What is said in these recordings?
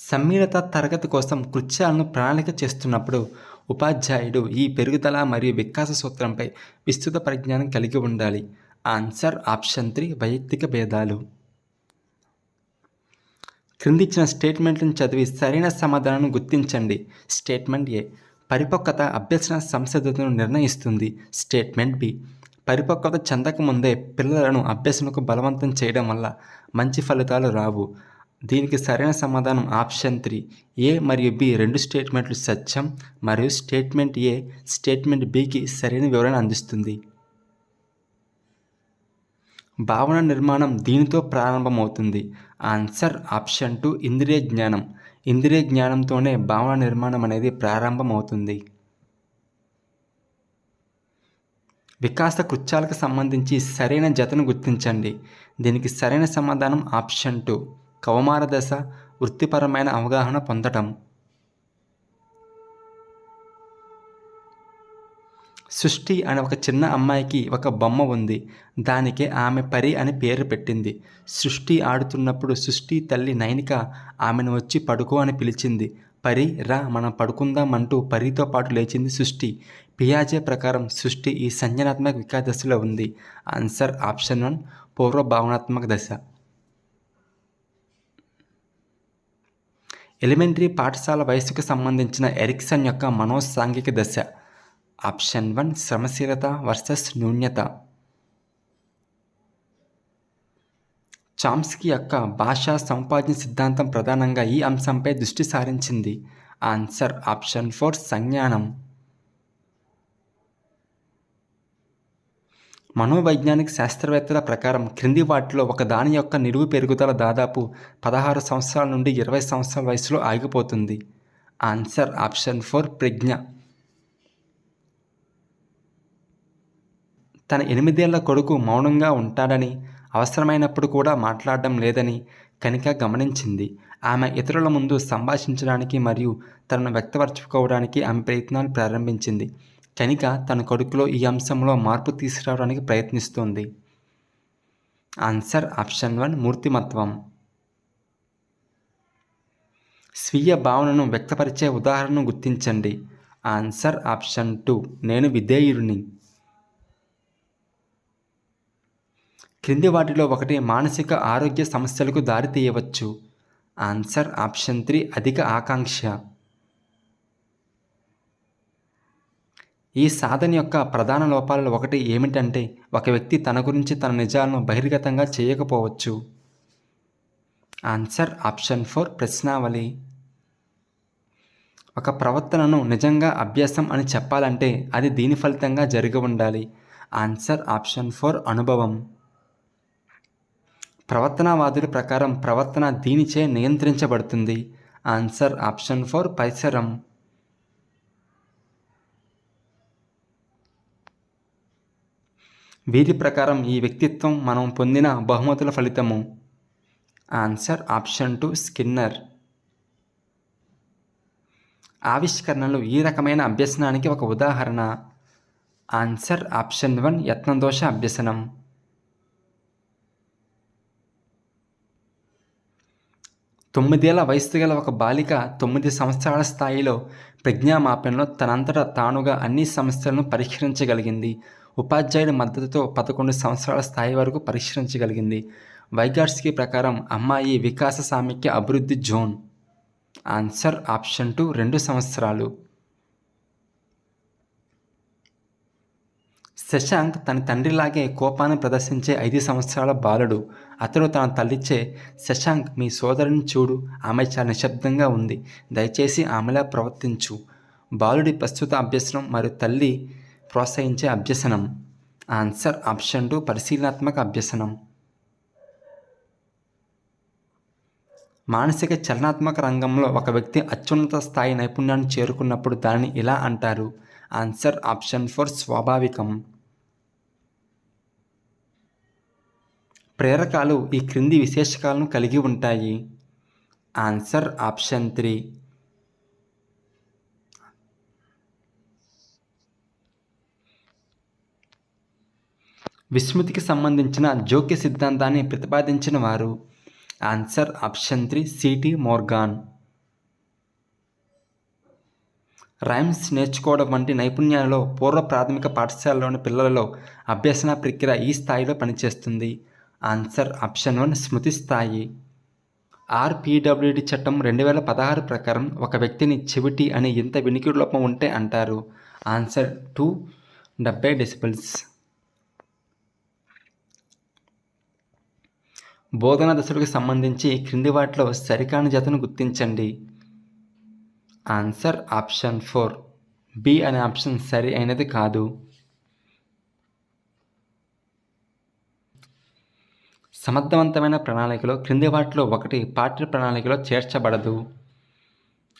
సమ్మిళిత తరగతి కోసం కృత్యాలను ప్రణాళిక చేస్తున్నప్పుడు ఉపాధ్యాయుడు ఈ పెరుగుదల మరియు వికాస సూత్రంపై విస్తృత పరిజ్ఞానం కలిగి ఉండాలి. ఆన్సర్ ఆప్షన్ 3 వైయక్తిక భేదాలు. క్రింది ఇచ్చిన స్టేట్మెంట్లను చదివి సరైన సమాధానాన్ని గుర్తించండి. స్టేట్మెంట్ ఏ, పరిపక్వత అభ్యసన సంసిద్ధతను నిర్ణయిస్తుంది. స్టేట్మెంట్ బి, పరిపక్వత చెందకముందే పిల్లలను అభ్యసనకు బలవంతం చేయడం వల్ల మంచి ఫలితాలు రావు. దీనికి సరైన సమాధానం ఆప్షన్ 3. ఏ మరియు బి రెండు స్టేట్మెంట్లు సత్యం మరియు స్టేట్మెంట్ ఏ స్టేట్మెంట్ బికి సరైన వివరణ అందిస్తుంది. భావన నిర్మాణం దీనితో ప్రారంభమవుతుంది. ఆన్సర్ ఆప్షన్ 2 ఇంద్రియ జ్ఞానం. ఇంద్రియ జ్ఞానంతోనే భావన నిర్మాణం అనేది ప్రారంభమవుతుంది. వికాస కృత్యాలకు సంబంధించి సరైన జతను గుర్తించండి. దీనికి సరైన సమాధానం ఆప్షన్ 2 కౌమార దశ, వృత్తిపరమైన అవగాహన పొందటం. సృష్టి అనే ఒక చిన్న అమ్మాయికి ఒక బొమ్మ ఉంది. దానికి ఆమె పరి అని పేరు పెట్టింది. సృష్టి ఆడుతున్నప్పుడు సృష్టి తల్లి నైనిక ఆమెను వచ్చి పడుకో అని పిలిచింది. పరి రా మనం పడుకుందాం అంటూ పరితో పాటు లేచింది సృష్టి. పియాజే ప్రకారం సృష్టి ఈ సంజ్ఞానాత్మక వికాస దశలో ఉంది. ఆన్సర్ ఆప్షన్ 1 పూర్వ భావనాత్మక దశ. ఎలిమెంటరీ పాఠశాల వయసుకు సంబంధించిన ఎరిక్సన్ యొక్క మనోసాంఘిక దశ. ఆప్షన్ 1 శ్రమశీలత వర్సెస్ న్యూన్యత. చామ్స్కీ యొక్క భాషా సముపార్జన సిద్ధాంతం ప్రధానంగా ఈ అంశంపై దృష్టి సారించింది. Answer option 4 సంజ్ఞానం. మనోవైజ్ఞానిక శాస్త్రవేత్తల ప్రకారం క్రింది వాటిలో ఒక దాని యొక్క నిలువు పెరుగుదల దాదాపు 16 సంవత్సరాల నుండి 20 సంవత్సరాల వయసులో ఆగిపోతుంది. ఆన్సర్ ఆప్షన్ 4 ప్రజ్ఞ. తన 8 ఏళ్ల కొడుకు మౌనంగా ఉంటాడని, అవసరమైనప్పుడు కూడా మాట్లాడడం లేదని కనిక గమనించింది. ఆమె ఇతరుల ముందు సంభాషించడానికి మరియు తనను వ్యక్తపరచుకోవడానికి ఆమె ప్రయత్నాలు ప్రారంభించింది. కనిక తన కొడుకులో ఈ అంశంలో మార్పు తీసుకురావడానికి ప్రయత్నిస్తోంది. Answer option 1 మూర్తిమత్వం. స్వీయ భావనను వ్యక్తపరిచే ఉదాహరణను గుర్తించండి. ఆన్సర్ ఆప్షన్ 2 నేను విధేయుడిని. క్రింది వాటిలో ఒకటి మానసిక ఆరోగ్య సమస్యలకు దారితీయవచ్చు. ఆన్సర్ ఆప్షన్ 3 అధిక ఆకాంక్ష. ఈ సాధన యొక్క ప్రధాన లోపాలలో ఒకటి ఏమిటంటే ఒక వ్యక్తి తన గురించి తన నిజాలను బహిర్గతంగా చేయకపోవచ్చు. Answer option 4 ప్రశ్నావళి. ఒక ప్రవర్తనను నిజంగా అభ్యాసం అని చెప్పాలంటే అది దీని ఫలితంగా జరిగి ఉండాలి. ఆన్సర్ ఆప్షన్ 4 అనుభవం. ప్రవర్తనవాదుల ప్రకారం ప్రవర్తన దీనిచే నియంత్రించబడుతుంది. Answer option 4 పరిసరం. వీరి ప్రకారం ఈ వ్యక్తిత్వం మనం పొందిన బహుమతుల ఫలితము. Answer option 2 Skinner. ఆవిష్కరణలు ఈ రకమైన అభ్యసనానికి ఒక ఉదాహరణ. ఆన్సర్ ఆప్షన్ 1 యత్నదోష అభ్యసనం. తొమ్మిదేళ్ల వయస్సు గల ఒక బాలిక 9 సంవత్సరాల స్థాయిలో ప్రజ్ఞామాపనలో తనంతట తానుగా అన్ని సమస్యలను పరిష్కరించగలిగింది. ఉపాధ్యాయుడి మద్దతుతో 11 సంవత్సరాల స్థాయి వరకు పరిష్కరించగలిగింది. వైగాట్స్కీ ప్రకారం అమ్మాయి వికాస సామీప్య అభివృద్ధి జోన్. ఆన్సర్ ఆప్షన్ 2 2 సంవత్సరాలు. శశాంక్ తన తండ్రిలాగే కోపాన్ని ప్రదర్శించే 5 సంవత్సరాల బాలుడు. అతడు తన తల్లిచే శశాంక్ మీ సోదరుని చూడు, ఆమె చాలా నిశ్శబ్దంగా ఉంది, దయచేసి ఆమెలా ప్రవర్తించు. బాలుడి ప్రస్తుత అభ్యసనం మరియు తల్లి ప్రోత్సహించే అభ్యసనం. ఆన్సర్ ఆప్షన్ 2 పరిశీలనాత్మక అభ్యసనం. మానసిక చలనాత్మక రంగంలో ఒక వ్యక్తి అత్యున్నత స్థాయి నైపుణ్యాన్ని చేరుకున్నప్పుడు దానిని ఇలా అంటారు. Answer option 4 స్వాభావికం. ప్రేరకాలు ఈ క్రింది విశేషకాలను కలిగి ఉంటాయి. Answer option 3. విస్మృతికి సంబంధించిన జోక్య సిద్ధాంతాన్ని ప్రతిపాదించిన వారు. Answer option 3 city Morgan. Rhymes నేర్చుకోవడం వంటి నైపుణ్యాలలో పూర్వ ప్రాథమిక పాఠశాలలోని పిల్లలలో అభ్యసన ప్రక్రియ ఈ స్థాయిలో పనిచేస్తుంది. ఆన్సర్ ఆప్షన్ 1 స్మృతి స్థాయి. ఆర్పిడబ్ల్యూడి చట్టం 2016 ప్రకారం ఒక వ్యక్తిని చెవిటి అని ఎంత వినికిడి లోపం ఉంటే అంటారు. Answer 2 70 decibels. బోధనా దశలకు సంబంధించి క్రింది వాటిలో సరికాని జతను గుర్తించండి. ఆన్సర్ ఆప్షన్ 4 బి అనే ఆప్షన్ సరి అయినది కాదు. సమర్థవంతమైన ప్రణాళికలో క్రింది వాటిలో ఒకటి పాఠ్య ప్రణాళికలో చేర్చబడదు.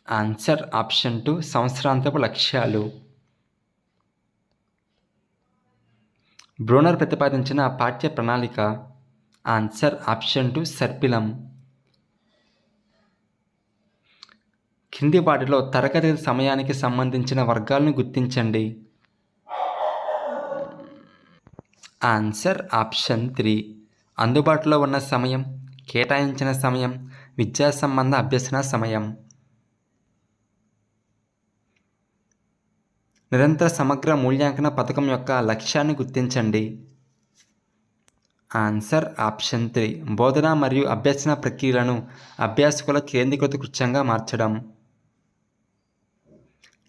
ఆన్సర్ ఆప్షన్ 2 సంవత్సరాంతపు లక్ష్యాలు. బ్రూనర్ ప్రతిపాదించిన పాఠ్య ప్రణాళిక. Answer option 2 సర్పిలం. కింది వాటిలో తరగతి సమయానికి సంబంధించిన వర్గాలను గుర్తించండి. ఆన్సర్ ఆప్షన్ 3 అందుబాటులో ఉన్న సమయం, కేటాయించిన సమయం, విద్యా సంబంధ అభ్యసన సమయం. నిరంతర సమగ్ర మూల్యాంకన పథకం యొక్క లక్ష్యాన్ని గుర్తించండి. ఆన్సర్ ఆప్షన్ 3 బోధన మరియు అభ్యసన ప్రక్రియలను అభ్యాసకుల కేంద్రీకృత కృత్యంగా మార్చడం.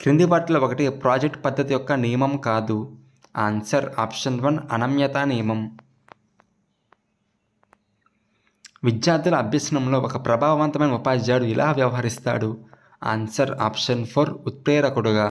క్రింది వాటిలో ఒకటి ప్రాజెక్ట్ పద్ధతి యొక్క నియమం కాదు. ఆన్సర్ ఆప్షన్ 1 అనమ్యతా నియమం. విద్యార్థుల అభ్యసనంలో ఒక ప్రభావవంతమైన ఉపాధ్యాయుడు ఇలా వ్యవహరిస్తాడు. Answer option 4 ఉత్ప్రేరకుడుగా.